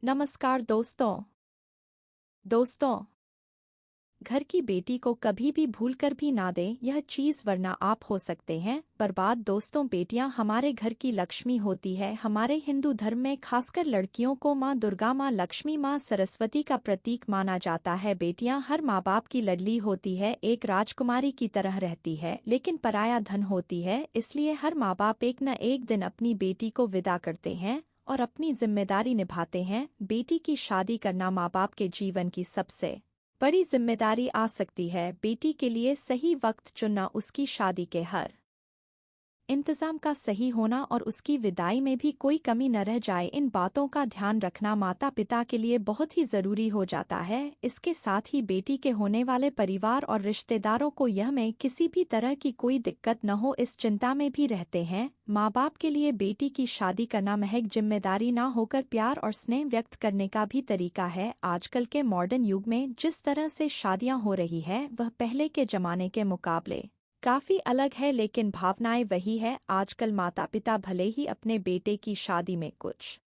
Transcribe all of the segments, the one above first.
नमस्कार दोस्तों, घर की बेटी को कभी भी भूल कर भी ना दें यह चीज़, वरना आप हो सकते हैं बर्बाद। दोस्तों, बेटियां हमारे घर की लक्ष्मी होती है। हमारे हिंदू धर्म में खासकर लड़कियों को माँ दुर्गा, माँ लक्ष्मी, माँ सरस्वती का प्रतीक माना जाता है। बेटियां हर माँ बाप की लाडली होती है, एक राजकुमारी की तरह रहती है, लेकिन पराया धन होती है। इसलिए हर माँ बाप एक न एक दिन अपनी बेटी को विदा करते हैं और अपनी जिम्मेदारी निभाते हैं। बेटी की शादी करना माँ बाप के जीवन की सबसे बड़ी जिम्मेदारी आ सकती है। बेटी के लिए सही वक्त चुनना, उसकी शादी के हर इंतजाम का सही होना और उसकी विदाई में भी कोई कमी न रह जाए, इन बातों का ध्यान रखना माता पिता के लिए बहुत ही जरूरी हो जाता है। इसके साथ ही बेटी के होने वाले परिवार और रिश्तेदारों को यह में किसी भी तरह की कोई दिक्कत न हो, इस चिंता में भी रहते हैं। माँ बाप के लिए बेटी की शादी करना महज जिम्मेदारी न होकर प्यार और स्नेह व्यक्त करने का भी तरीका है। आजकल के मॉडर्न युग में जिस तरह से शादियां हो रही है वह पहले के जमाने के मुकाबले काफी अलग है, लेकिन भावनाएं वही है। आजकल माता पिता भले ही अपने बेटे की शादी में कुछ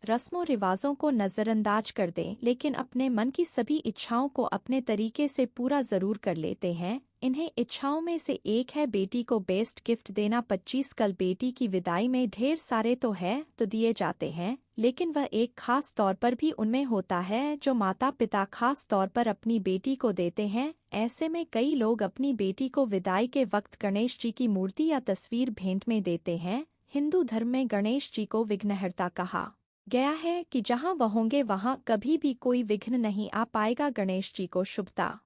रस्मों रिवाजों को नजरअंदाज कर दें, लेकिन अपने मन की सभी इच्छाओं को अपने तरीके से पूरा जरूर कर लेते हैं। इन्हें इच्छाओं में से एक है बेटी को बेस्ट गिफ्ट देना। 25 कल बेटी की विदाई में ढेर सारे तो दिए जाते हैं, लेकिन वह एक खास तौर पर भी उनमें होता है जो माता पिता खास तौर पर अपनी बेटी को देते हैं। ऐसे में कई लोग अपनी बेटी को विदाई के वक्त गणेश जी की मूर्ति या तस्वीर भेंट में देते हैं। हिंदू धर्म में गणेश जी को विघ्नहर्ता कहा गया है कि जहां वह होंगे वहां कभी भी कोई विघ्न नहीं आ पाएगा। गणेश जी को शुभता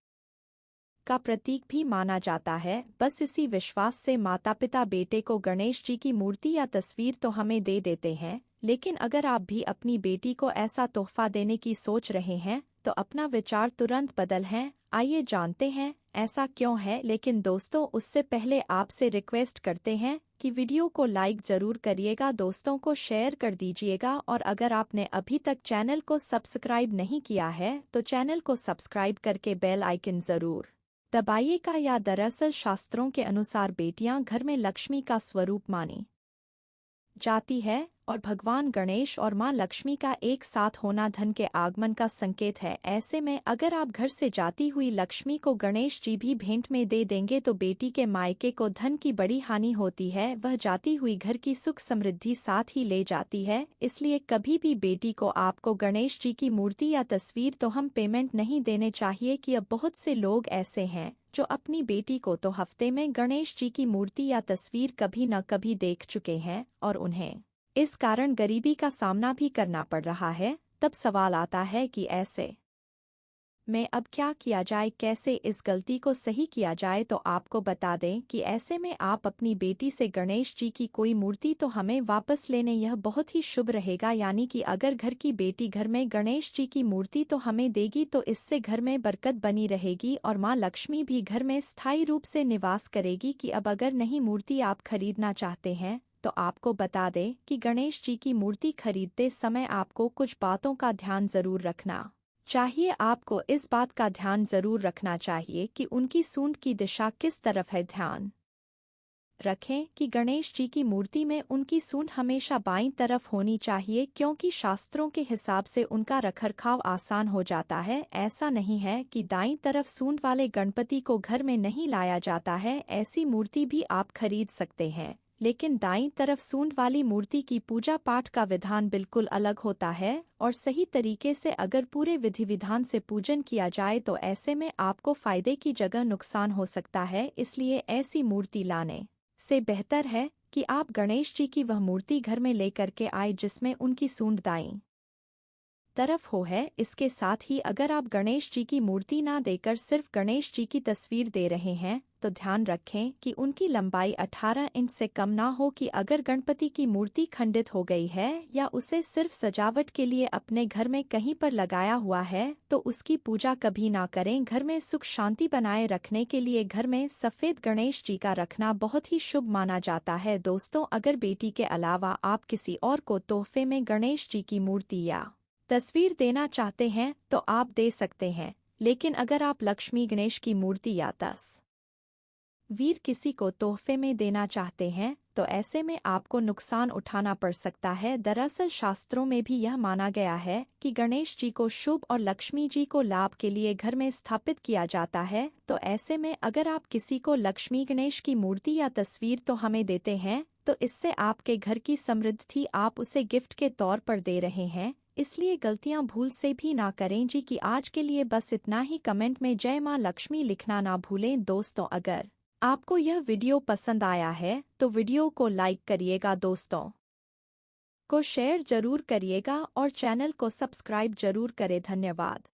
का प्रतीक भी माना जाता है। बस इसी विश्वास से माता पिता बेटे को गणेश जी की मूर्ति या तस्वीर तो हमें दे देते हैं, लेकिन अगर आप भी अपनी बेटी को ऐसा तोहफा देने की सोच रहे हैं तो अपना विचार तुरंत बदल है। आइए जानते हैं ऐसा क्यों है। लेकिन दोस्तों, उससे पहले आपसे रिक्वेस्ट करते हैं कि वीडियो को लाइक जरूर करिएगा, दोस्तों को शेयर कर दीजिएगा, और अगर आपने अभी तक चैनल को सब्सक्राइब नहीं किया है तो चैनल को सब्सक्राइब करके बेल आइकन जरूर दबाइएगा। या दरअसल शास्त्रों के अनुसार बेटियां घर में लक्ष्मी का स्वरूप मानी जाती है और भगवान गणेश और मां लक्ष्मी का एक साथ होना धन के आगमन का संकेत है। ऐसे में अगर आप घर से जाती हुई लक्ष्मी को गणेश जी भी भेंट में दे देंगे तो बेटी के मायके को धन की बड़ी हानि होती है, वह जाती हुई घर की सुख समृद्धि साथ ही ले जाती है। इसलिए कभी भी बेटी को आपको गणेश जी की मूर्ति या तस्वीर तो हम पेमेंट नहीं देने चाहिए। कि अब बहुत से लोग ऐसे हैं जो अपनी बेटी को तो हफ्ते में गणेश जी की मूर्ति या तस्वीर कभी न कभी देख चुके हैं और उन्हें इस कारण गरीबी का सामना भी करना पड़ रहा है। तब सवाल आता है कि ऐसे में अब क्या किया जाए, कैसे इस गलती को सही किया जाए। तो आपको बता दें कि ऐसे में आप अपनी बेटी से गणेश जी की कोई मूर्ति तो हमें वापस लेने, यह बहुत ही शुभ रहेगा। यानी कि अगर घर की बेटी घर में गणेश जी की मूर्ति तो हमें देगी तो इससे घर में बरकत बनी रहेगी और माँ लक्ष्मी भी घर में स्थायी रूप से निवास करेगी। कि अब अगर नहीं मूर्ति आप खरीदना चाहते हैं तो आपको बता दें कि गणेश जी की मूर्ति खरीदते समय आपको कुछ बातों का ध्यान जरूर रखना चाहिए। आपको इस बात का ध्यान जरूर रखना चाहिए कि उनकी सूंड की दिशा किस तरफ है। ध्यान रखें कि गणेश जी की मूर्ति में उनकी सूंड हमेशा बाईं तरफ होनी चाहिए, क्योंकि शास्त्रों के हिसाब से उनका रखरखाव आसान हो जाता है। ऐसा नहीं है कि दाईं तरफ सूंड वाले गणपति को घर में नहीं लाया जाता है, ऐसी मूर्ति भी आप खरीद सकते हैं, लेकिन दाईं तरफ सूंड वाली मूर्ति की पूजा पाठ का विधान बिल्कुल अलग होता है और सही तरीके से अगर पूरे विधि विधान से पूजन किया जाए तो ऐसे में आपको फायदे की जगह नुकसान हो सकता है। इसलिए ऐसी मूर्ति लाने से बेहतर है कि आप गणेश जी की वह मूर्ति घर में लेकर के आए जिसमें उनकी सूंड दाईं तरफ हो है। इसके साथ ही अगर आप गणेश जी की मूर्ति ना देकर सिर्फ गणेश जी की तस्वीर दे रहे हैं तो ध्यान रखें कि उनकी लंबाई 18 इंच से कम ना हो। कि अगर गणपति की मूर्ति खंडित हो गई है या उसे सिर्फ सजावट के लिए अपने घर में कहीं पर लगाया हुआ है तो उसकी पूजा कभी ना करें। घर में सुख शांति बनाए रखने के लिए घर में सफेद गणेश जी का रखना बहुत ही शुभ माना जाता है। दोस्तों, अगर बेटी के अलावा आप किसी और को तोहफे में गणेश जी की मूर्ति या तस्वीर देना चाहते हैं तो आप दे सकते हैं, लेकिन अगर आप लक्ष्मी गणेश की मूर्ति या तस्वीर किसी को तोहफे में देना चाहते हैं तो ऐसे में आपको नुकसान उठाना पड़ सकता है। दरअसल शास्त्रों में भी यह माना गया है कि गणेश जी को शुभ और लक्ष्मी जी को लाभ के लिए घर में स्थापित किया जाता है। तो ऐसे में अगर आप किसी को लक्ष्मी गणेश की मूर्ति या तस्वीर तो हमें देते हैं, तो इससे आपके घर की समृद्धि आप उसे गिफ्ट के तौर पर दे रहे हैं। इसलिए गलतियां भूल से भी ना करें जी। कि आज के लिए बस इतना ही। कमेंट में जय मां लक्ष्मी लिखना ना भूलें। दोस्तों, अगर आपको यह वीडियो पसंद आया है तो वीडियो को लाइक करिएगा, दोस्तों को शेयर जरूर करिएगा और चैनल को सब्सक्राइब जरूर करें। धन्यवाद।